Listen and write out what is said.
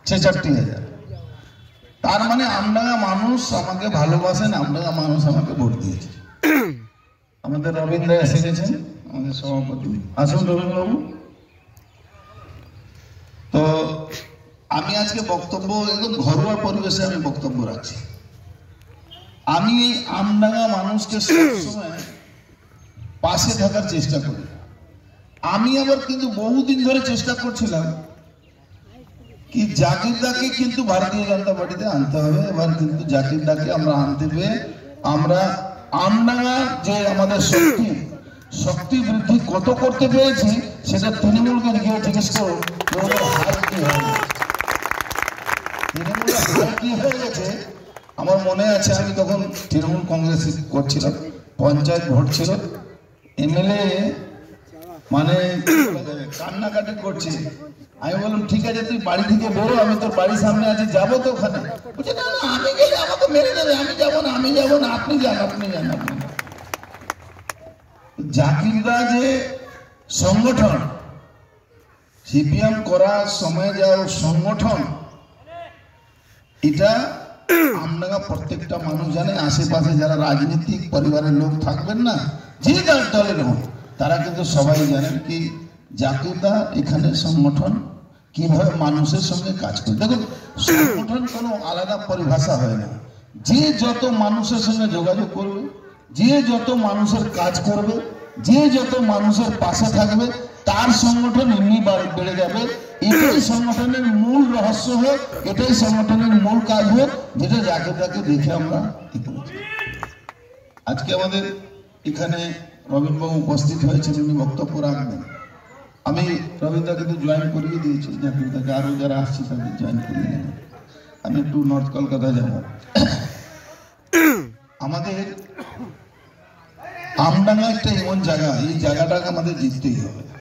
ছেষট্টি হাজার। তার মানে আমডাঙ্গা মানুষ আমাকে ভালোবাসেন, আমডাঙ্গা মানুষ আমাকে ভোট দিয়েছে। আমাদের রবীন্দ্র এসে গেছেন, আমাদের সভাপতি। আসুন রবীন্দ্রবাবু। তো আমি আজকে বক্তব্য একদম ঘরোয়া পরিবেশে আমি বক্তব্য রাখছি। আমি এই আমডাঙ্গা মানুষকে সবসময় পাশে থাকার চেষ্টা করি। আমি আবার কিন্তু বহুদিন ধরে চেষ্টা করছিলাম কি জাকিরদাকে কিন্তু ভারতীয় জনতা পার্টিতে আনতে হবে। এবার কিন্তু জাকিরদাকে আমরা আনতে পেরে আমরা আমডাঙ্গা যে আমাদের শক্তি বৃদ্ধি কত করতে পেরেছি সেটা তৃণমূলকে গিয়ে জিজ্ঞেস করো হার কি হয়ে গেছে। তৃণমূলের হার কি হয়ে গেছে আমার মনে আছে। আমি তখন তৃণমূল কংগ্রেস করছিলাম, পঞ্চায়েত ভোট ছিল, এমএলএ মানে কান্নাকাটি করছে। আমি বললাম ঠিক আছে তুই বাড়ি থেকে বেরো, আমি তোর বাড়ির সামনে আছি, যাবো তো ওখানে। বলছে না না আমি গেলে আমাকে মেরে দেবে, আমি যাবো না, আমি যাবো না, আপনি যান, আপনি যান, আপনি যান। জাকিরদা যে সংগঠন, সিপিএম করার সময় যাও সংগঠন, এটা আমডাঙ্গা প্রত্যেকটা মানুষ জানে। আশেপাশে যারা রাজনৈতিক পরিবারের লোক থাকবেন না, যে দলের হোক, তারা কিন্তু সবাই জানেন কি জাকিরদা এখানে সংগঠন কিভাবে মানুষের সঙ্গে কাজ করে। দেখুন সংগঠন কোনো আলাদা পরিভাষা হয় না। যে যত মানুষের সঙ্গে যোগাযোগ করবে, যে যত মানুষের কাজ করবে, যে যত মানুষের পাশে থাকবে, তার সংগঠন এমনি বেড়ে যাবে। এটাই সংগঠনের মূল রহস্য হোক, এটাই সংগঠনের মূল কাজ হোক, যেটা জাকিরদাকে দেখে আমরা আজকে আমাদের এখানে রবীন্দ্রবাবু উপস্থিত হয়েছেন, উনি বক্তব্য রাখবেন। আমি রবীন্দ্র কিন্তু জয়েন করিয়ে দিয়েছি জাকিরদাকে, আরো যারা আসছে তাদের জয়েন করিয়ে দেব। আমি একটু নর্থ কলকাতা যাব। আমাদের আমডাঙ্গা একটা এমন জায়গা, এই জায়গাটাকে আমাদের জিততেই হবে।